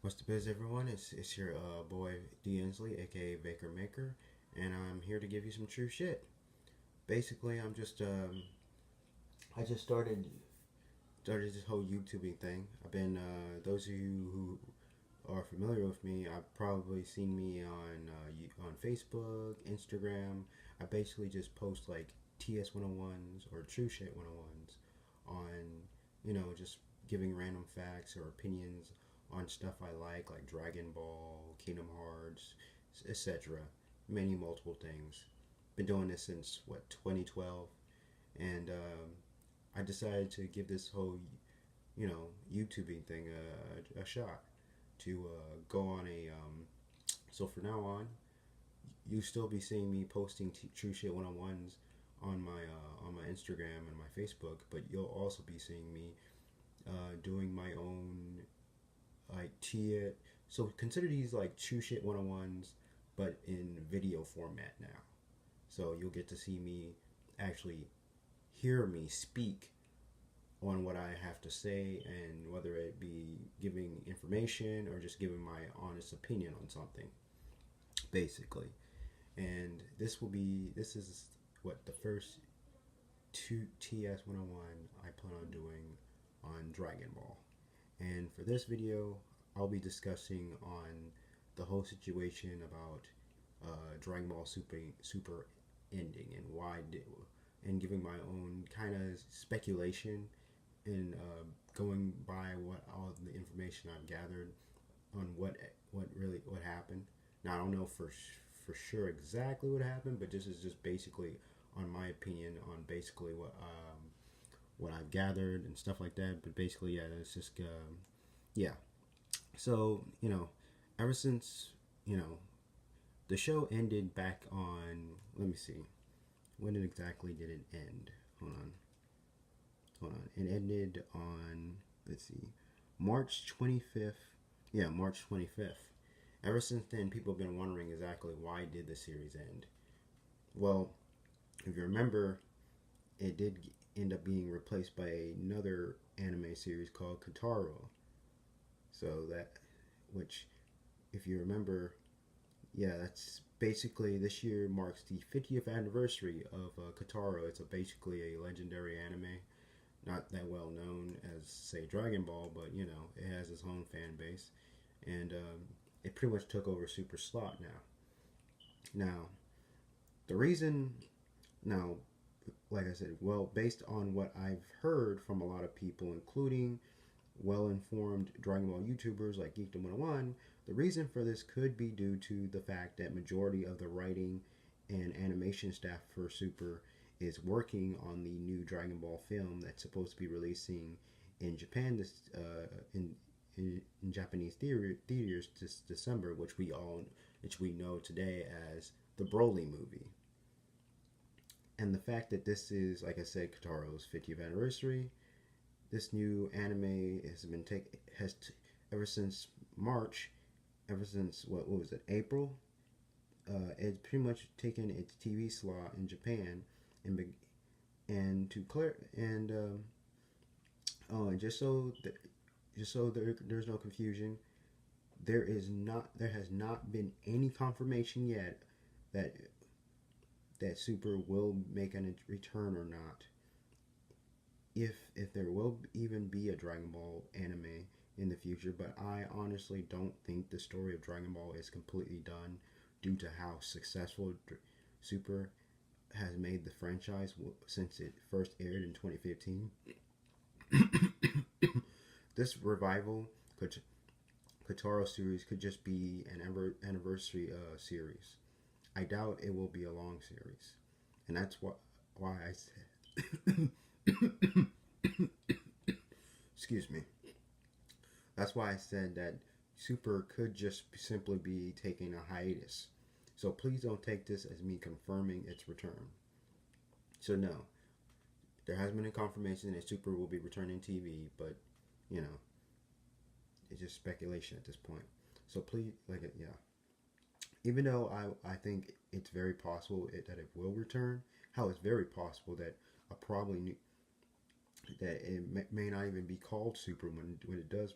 What's the biz, everyone? It's your boy D Inslee, aka Baker Maker, and I'm here to give you some true shit. Basically, I just started this whole YouTubing thing. I've been those of you who are familiar with me, I've probably seen me on Facebook, Instagram. I basically just post like TS 101s or true shit 101s on just giving random facts or opinions on stuff I like Dragon Ball, Kingdom Hearts, etc. Many multiple things. Been doing this since what 2012, and I decided to give this whole YouTubing thing a shot to go on a so for now on you still be seeing me posting true shit one-on-ones on my Instagram and my Facebook, but you'll also be seeing me doing my own like tier. So consider these like true shit one-on-ones, but in video format now. So you'll get to see me actually hear me speak on what I have to say, and whether it be giving information or just giving my honest opinion on something, basically. And this is what the first two TS 101 I plan on doing on Dragon Ball. And for this video, I'll be discussing on the whole situation about Dragon Ball Super ending and and giving my own kind of speculation and going by what all the information I've gathered on what happened. Now I don't know for sure exactly what happened, but this is just basically on my opinion on basically what I've gathered and stuff like that. But basically, yeah, it's just yeah. So ever since the show ended back on, let me see, when exactly did it end? Hold on. It ended on, let's see, March 25th. Yeah, March 25th. Ever since then, people have been wondering exactly why did the series end. Well, if you remember, it did end up being replaced by another anime series called Kataro. So which, if you remember, yeah, that's basically this year marks the 50th anniversary of Kataro. It's basically a legendary anime, not that well known as say Dragon Ball, but it has its own fan base, and it pretty much took over Super Slot now. Now, the reason now, like I said, well, based on what I've heard from a lot of people, including well-informed Dragon Ball YouTubers like Geekdom 101, the reason for this could be due to the fact that majority of the writing and animation staff for Super is working on the new Dragon Ball film that's supposed to be releasing in Japan in Japanese theaters this December, which we know today as the Broly movie. And the fact that this is, like I said, Kataro's 50th anniversary, this new anime ever since March, ever since what was it, April? It's pretty much taken its TV slot in Japan, and to clear and just so there's no confusion, there has not been any confirmation yet that Super will make a return or not. If there will even be a Dragon Ball anime in the future, but I honestly don't think the story of Dragon Ball is completely done due to how successful Super has made the franchise since it first aired in 2015. This revival Kotaro series could just be an anniversary series. I doubt it will be a long series, and that's why I said excuse me. That's why I said that Super could just simply be taking a hiatus. So please don't take this as me confirming its return. So no, there has been a confirmation that Super will be returning TV, but it's just speculation at this point. So please, yeah. Even though I think it's very possible that it will return, how it's very possible that that it may not even be called Super when it does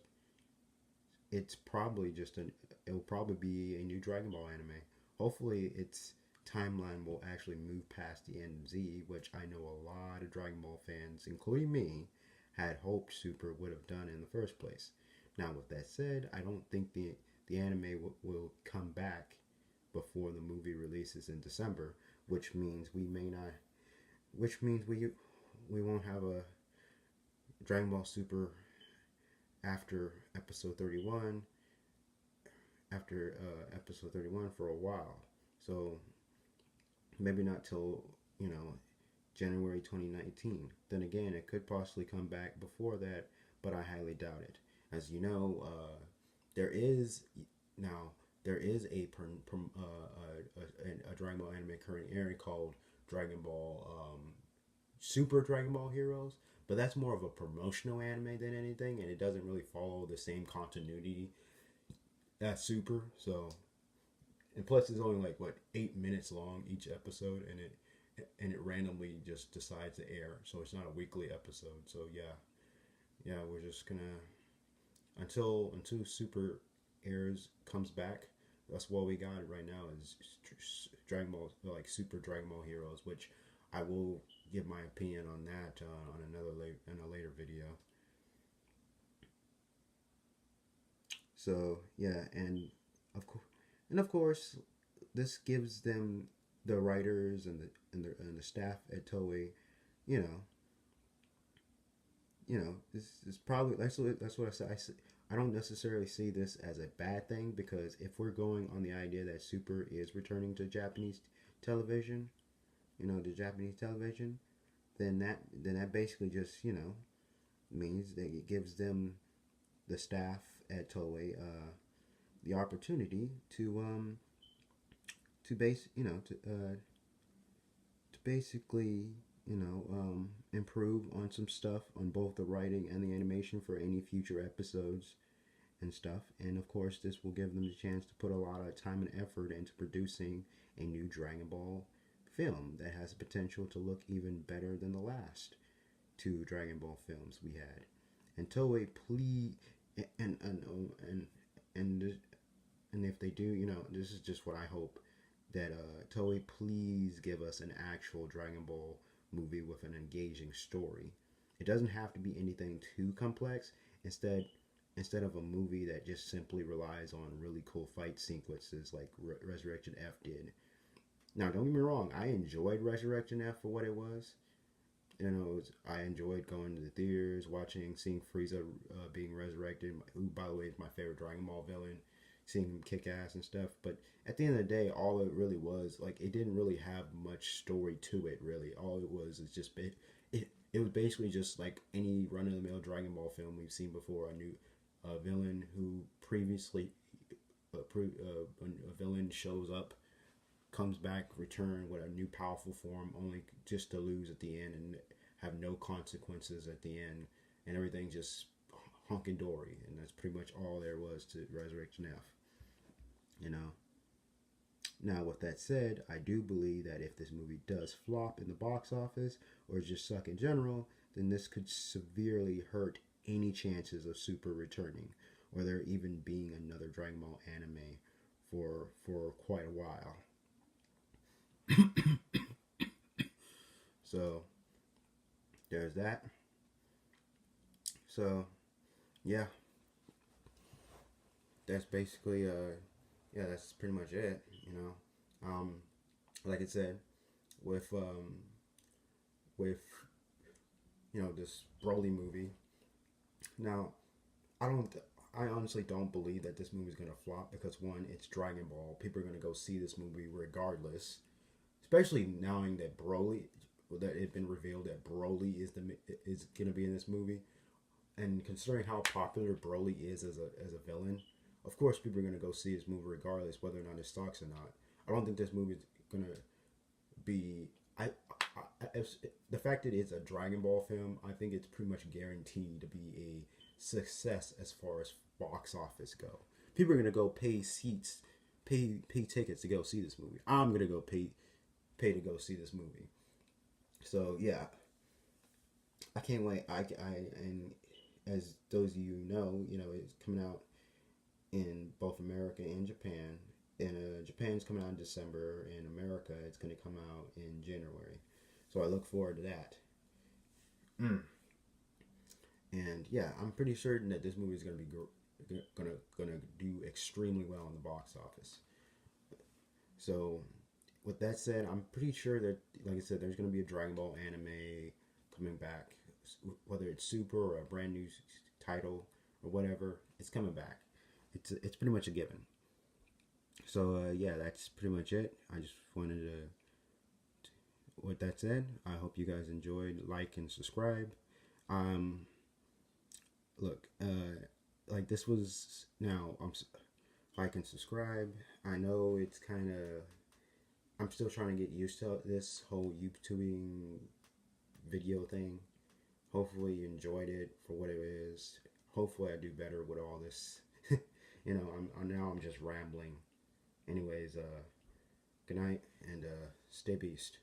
it's probably just it'll probably be a new Dragon Ball anime. Hopefully, its timeline will actually move past the end of Z, which I know a lot of Dragon Ball fans, including me, had hoped Super would have done in the first place. Now, with that said, I don't think the anime will come back before the movie releases in December, which means we may not, which means we won't have a Dragon Ball Super after episode 31 for a while. So maybe not till, January 2019. Then again, it could possibly come back before that, but I highly doubt it. As you know, there is now there is a Dragon Ball anime currently airing called Dragon Ball Super Dragon Ball Heroes, but that's more of a promotional anime than anything, and it doesn't really follow the same continuity as Super. So, and plus, it's only like what 8 minutes long each episode, and it randomly just decides to air. So it's not a weekly episode. So yeah, we're just gonna until Super airs comes back. That's what we got right now is Dragon Ball, like Super Dragon Ball Heroes, which I will give my opinion on that in a later video. So yeah, of course, this gives them the writers and the staff at Toei, you know, this is probably that's what I said. I don't necessarily see this as a bad thing because if we're going on the idea that Super is returning to Japanese television, the Japanese television, then that basically just means that it gives them the staff at Toei the opportunity to base to basically improve on some stuff on both the writing and the animation for any future episodes and stuff. And of course, this will give them the chance to put a lot of time and effort into producing a new Dragon Ball film that has the potential to look even better than the last two Dragon Ball films we had. And Toei, please, and and and if they do, this is just what I hope that Toei please give us an actual Dragon Ball movie with an engaging story. It doesn't have to be anything too complex. Instead of a movie that just simply relies on really cool fight sequences like Resurrection F did. Now, don't get me wrong, I enjoyed Resurrection F for what it was. I enjoyed going to the theaters, seeing Frieza being resurrected, who, by the way, is my favorite Dragon Ball villain, seeing him kick ass and stuff. But at the end of the day, all it really was, like, it didn't really have much story to it, really. All it was is just, it was basically just like any run-of-the-mill Dragon Ball film we've seen before. A new villain who previously, a villain shows up, comes back, return with a new powerful form, only just to lose at the end and have no consequences at the end, and everything just hunky dory, and that's pretty much all there was to Resurrection F. Now, with that said, I do believe that if this movie does flop in the box office or just suck in general, then this could severely hurt any chances of Super returning, or there even being another Dragon Ball anime for quite a while. So there's that. So yeah, that's basically that's pretty much it. Like I said, with this Broly movie. Now, I honestly don't believe that this movie's gonna flop because one, it's Dragon Ball. People are gonna go see this movie regardless, especially knowing that that it's been revealed that Broly is gonna be in this movie, and considering how popular Broly is as a villain, of course people are gonna go see this movie regardless whether or not it sucks or not. I don't think this movie is gonna be. The fact that it's a Dragon Ball film, I think it's pretty much guaranteed to be a success as far as box office go. People are gonna go pay tickets to go see this movie. I'm gonna go pay to go see this movie. So yeah, I can't wait. And as those of you know, it's coming out America and Japan. And Japan's coming out in December. In America, it's going to come out in January. So I look forward to that. And yeah, I'm pretty certain that this movie is going to be gonna do extremely well in the box office. So with that said, I'm pretty sure that, like I said, there's going to be a Dragon Ball anime coming back, whether it's Super or a brand new title or whatever. It's coming back. It's pretty much a given. So yeah, that's pretty much it. I just wanted to. With that said, I hope you guys enjoyed. Like and subscribe. Look, like this was now. Like and subscribe. I know it's kind of. I'm still trying to get used to this whole YouTubing video thing. Hopefully you enjoyed it for what it is. Hopefully I do better with all this. You know, I'm just rambling. Anyways, good night and stay beast.